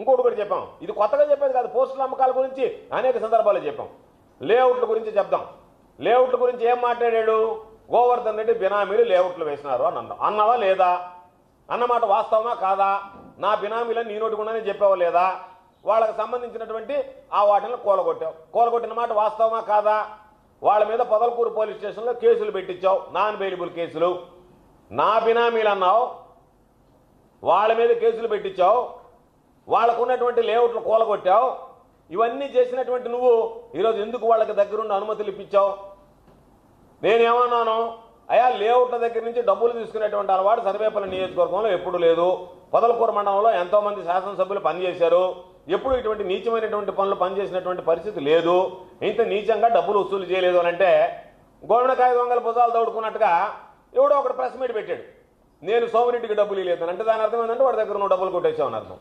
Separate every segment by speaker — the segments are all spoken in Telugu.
Speaker 1: ఇంకోటి కూడా చెప్పాం. ఇది కొత్తగా చెప్పేది కాదు, పోస్టుల అమ్మకాల గురించి అనేక సందర్భాల్లో చెప్పాం. లేఅవుట్ల గురించి చెప్దాం. లేఅవుట్ల గురించి ఏం మాట్లాడాడు? గోవర్ధన్ రెడ్డి బినామీలు లేఅవుట్లు వేసినారు అని అన్నావా లేదా? అన్నమాట వాస్తవమా కాదా? నా బినామీలని నీ నోటికుండానే చెప్పావా లేదా? వాళ్ళకి సంబంధించినటువంటి ఆ వాటిని కూలగొట్టావు. కూలగొట్టిన మాట వాస్తవమా కాదా? వాళ్ళ మీద పొదలకూరు పోలీస్ స్టేషన్లో కేసులు పెట్టించావు, నాన్ బెయిలబుల్ కేసులు. నా బినామీలు అన్నావు, వాళ్ళ మీద కేసులు పెట్టించావు, వాళ్ళకు ఉన్నటువంటి లేఅవుట్లు కూలగొట్టావు. ఇవన్నీ చేసినటువంటి నువ్వు ఈరోజు ఎందుకు వాళ్ళకి దగ్గరుండి అనుమతులు ఇప్పించావు? నేనేమన్నాను? అయా, లేఅవుట్ల దగ్గర నుంచి డబ్బులు తీసుకునేటువంటి అలవాటు సర్వేపల్లి నియోజకవర్గంలో ఎప్పుడు లేదు. పొదలకూరు మండలంలో ఎంతోమంది శాసనసభ్యులు పనిచేశారు. ఎప్పుడు ఇటువంటి నీచమైనటువంటి పనులు పనిచేసినటువంటి పరిస్థితి లేదు. ఇంత నీచంగా డబ్బులు వసూలు చేయలేదు అని అంటే గోవిందకాయ దొంగల భుజాలు దౌడుకున్నట్టుగా ఎవడో ఒకటి ప్రెస్ మీట్ పెట్టాడు. నేను సోమిరెడ్డికి డబ్బులు ఇవ్వలేదు అంటే దాని అర్థం ఏంటంటే వాడి దగ్గర నువ్వు డబ్బులు కొట్టేసావు అని అర్థం.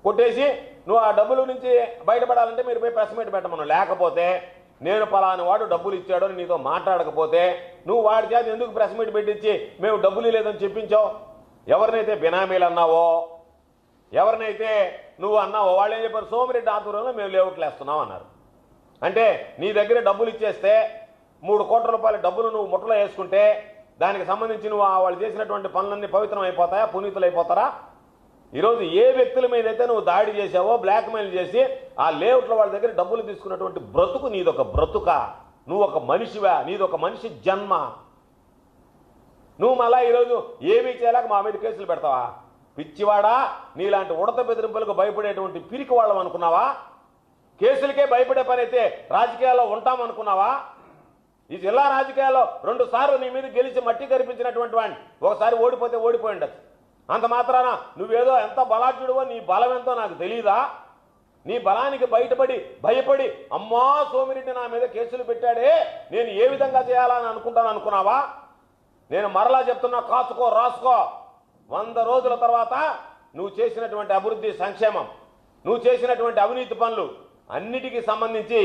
Speaker 1: కొట్టేసి నువ్వు ఆ డబ్బుల నుంచి బయటపడాలంటే మీరు పోయి ప్రెస్ మీట్ పెట్టమన్నావు. లేకపోతే నేను పలాని వాడు డబ్బులు ఇచ్చాడు అని నీతో మాట్లాడకపోతే నువ్వు వాడి చేత ఎందుకు ప్రెస్ మీట్ పెట్టించి మేము డబ్బులు లేదని చెప్పించావు? ఎవరినైతే బినామీలు అన్నావో, ఎవరినైతే నువ్వు అన్నావో వాళ్ళు ఏం చెప్పారు? సోమిరెడ్డి ఆధ్వర్యంలో మేము లేఅవుట్లు వేస్తున్నాం అన్నారు. అంటే నీ దగ్గర డబ్బులు ఇచ్చేస్తే 3 కోట్ల రూపాయల డబ్బులు నువ్వు ముట్టలో వేసుకుంటే దానికి సంబంధించి నువ్వు వాళ్ళు చేసినటువంటి పనులన్నీ పవిత్రం అయిపోతాయా? పునీతులు అయిపోతారా? ఈరోజు ఏ వ్యక్తుల మీద అయితే నువ్వు దాడి చేసావో, బ్లాక్మెయిల్ చేసి ఆ లేఅవుట్ల వాళ్ళ దగ్గర డబ్బులు తీసుకున్నటువంటి బ్రతుకు నీదొక బ్రతుక? నువ్వు ఒక మనిషివా? నీదొక మనిషి జన్మ. నువ్వు మళ్ళా ఈరోజు ఏమీ చేయలేక మా మీద కేసులు పెడతావా? పిచ్చివాడా, నీలాంటి ఉడత బెదిరింపులకు భయపడేటువంటి పిరికి వాళ్ళం అనుకున్నావా? కేసులకే భయపడే పని అయితే రాజకీయాల్లో ఉంటామనుకున్నావా? ఈ జిల్లా రాజకీయాల్లో 2 సార్లు నీ మీద గెలిచి మట్టి కనిపించినటువంటి వాడిని ఒకసారి ఓడిపోతే ఓడిపోయి ఉండొచ్చు. అంత మాత్రాన నువ్వేదో ఎంత బలాఢ్యుడివో నీ బలం ఎంతో నాకు తెలీదా? నీ బలానికి బయటపడి భయపడి అమ్మా సోమిరెడ్డి నా మీద కేసులు పెట్టాడే, నేను ఏ విధంగా చేయాలని అనుకుంటాను అనుకున్నావా? నేను మరలా చెప్తున్నా, కాసుకో, రాసుకో. 100 రోజుల తర్వాత నువ్వు చేసినటువంటి అభివృద్ధి, సంక్షేమం, నువ్వు చేసినటువంటి అవినీతి పనులు అన్నిటికీ సంబంధించి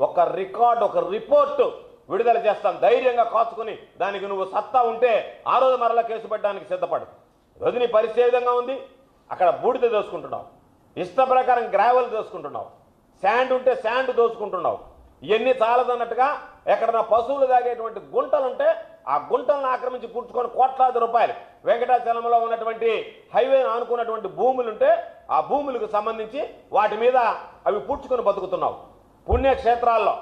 Speaker 1: ఒక రికార్డు, ఒక రిపోర్టు విడుదల చేస్తాను. ధైర్యంగా కాచుకుని దానికి నువ్వు సత్తా ఉంటే ఆ రోజు మరలా కేసు పెట్టడానికి సిద్ధపడు. రోజు నీ పరిస్థితి ఏ విధంగా ఉంది? అక్కడ బూడిద దోసుకుంటున్నావు, ఇష్ట ప్రకారం గ్రావెల్ దోసుకుంటున్నావు, శాండ్ ఉంటే శాండ్ దోసుకుంటున్నావు. ఇవన్నీ చాలదన్నట్టుగా ఎక్కడన్నా పశువులు తాగేటువంటి గుంటలుంటే ఆ గుంటలను ఆక్రమించి కూర్చుకొని కోట్లాది రూపాయలు, వెంకటాచలంలో ఉన్నటువంటి హైవేను ఆనుకున్నటువంటి భూములుంటే ఆ భూములకు సంబంధించి వాటి మీద అవి పూడ్చుకొని బతుకుతున్నావు. పుణ్యక్షేత్రాల్లో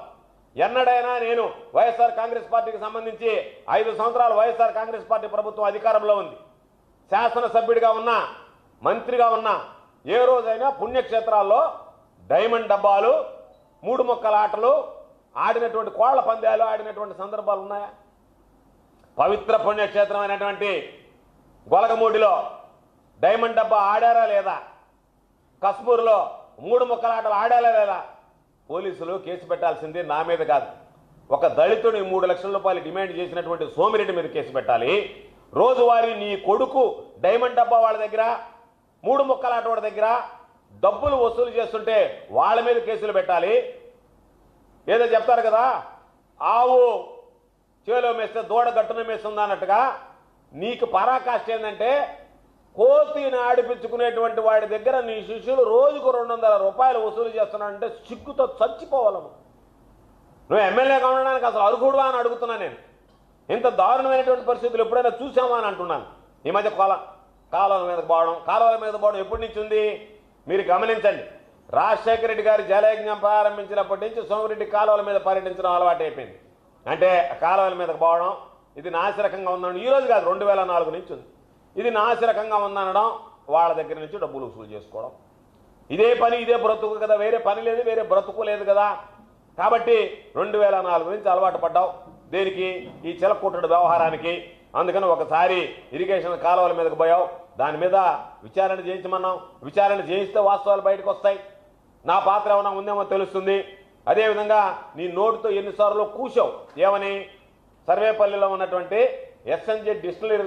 Speaker 1: ఎన్నడైనా నేను వైఎస్ఆర్ కాంగ్రెస్ పార్టీకి సంబంధించి 5 సంవత్సరాలు వైఎస్ఆర్ కాంగ్రెస్ పార్టీ ప్రభుత్వం అధికారంలో ఉంది, శాసనసభ్యుడిగా ఉన్నా, మంత్రిగా ఉన్నా, ఏ రోజైనా పుణ్యక్షేత్రాల్లో డైమండ్ డబ్బాలు, 3 ముక్కల ఆటలు ఆడినటువంటి, కోళ్ల పందాలు ఆడినటువంటి సందర్భాలు ఉన్నాయా? పవిత్ర పుణ్యక్షేత్రమైనటువంటి గొలగమూడిలో డైమండ్ డబ్బా ఆడారా లేదా? కస్మూర్లో 3 ముక్కల ఆటలు ఆడారా లేదా? పోలీసులు కేసు పెట్టాల్సింది నా మీద కాదు. ఒక దళితుడి 3 లక్షల రూపాయలు డిమాండ్ చేసినటువంటి సోమిరెడ్డి మీద కేసు పెట్టాలి. రోజువారీ నీ కొడుకు డైమండ్ డబ్బా వాళ్ళ దగ్గర, 3 ముక్కల ఆట వాళ్ళ దగ్గర డబ్బులు వసూలు చేస్తుంటే వాళ్ళ మీద కేసులు పెట్టాలి. ఏదో చెప్తారు కదా, ఆవు చేలో మేస్తే దూడ గట్టున మేస్తుందా అన్నట్టుగా నీకు పరాకాష్ట ఏంటంటే కోతిని ఆడిపించుకునేటువంటి వాడి దగ్గర నీ శిష్యులు రోజుకు 200 రూపాయలు వసూలు చేస్తున్నాడంటే సిగ్గుతో చచ్చిపోవాలను. నువ్వు ఎమ్మెల్యేగా ఉండడానికి అసలు అర్హుడువా అని అడుగుతున్నా నేను. ఇంత దారుణమైనటువంటి పరిస్థితులు ఎప్పుడైనా చూసామా అని అంటున్నాను. ఈ మధ్య కాలువల మీద పోవడం ఎప్పటి నుంచి ఉంది మీరు గమనించండి. రాజశేఖర రెడ్డి గారి జలయజ్ఞం ప్రారంభించినప్పటి నుంచి సోమిరెడ్డి కాలువల మీద పర్యటించడం అలవాటు అయిపోయింది. అంటే కాలువల మీదకి పోవడం, ఇది నాసిరకంగా ఉందనడం ఈ రోజు కాదు, 2004 నుంచి ఉంది. ఇది నాసిరకంగా ఉందనడం, వాళ్ళ దగ్గర నుంచి డబ్బులు వసూలు చేసుకోవడం, ఇదే పని, ఇదే బ్రతుకు కదా, వేరే పని లేదు, వేరే బ్రతుకు లేదు కదా. కాబట్టి 2004 నుంచి అలవాటు పడ్డావు దేనికి? ఈ చిలకొట్టుడు వ్యవహారానికి. అందుకని ఒకసారి ఇరిగేషన్ కాలువల మీదకి పోయావు, దాని మీద విచారణ చేయించమన్నాం. విచారణ చేయిస్తే వాస్తవాలు బయటకు వస్తాయి, నా పాత్ర ఏమైనా ఉందేమో తెలుస్తుంది. అదేవిధంగా నీ నోటితో ఎన్నిసార్లు కూసావు ఏమని? సర్వేపల్లిలో ఉన్నటువంటి ఎస్ఎన్జే డిస్టిలరీ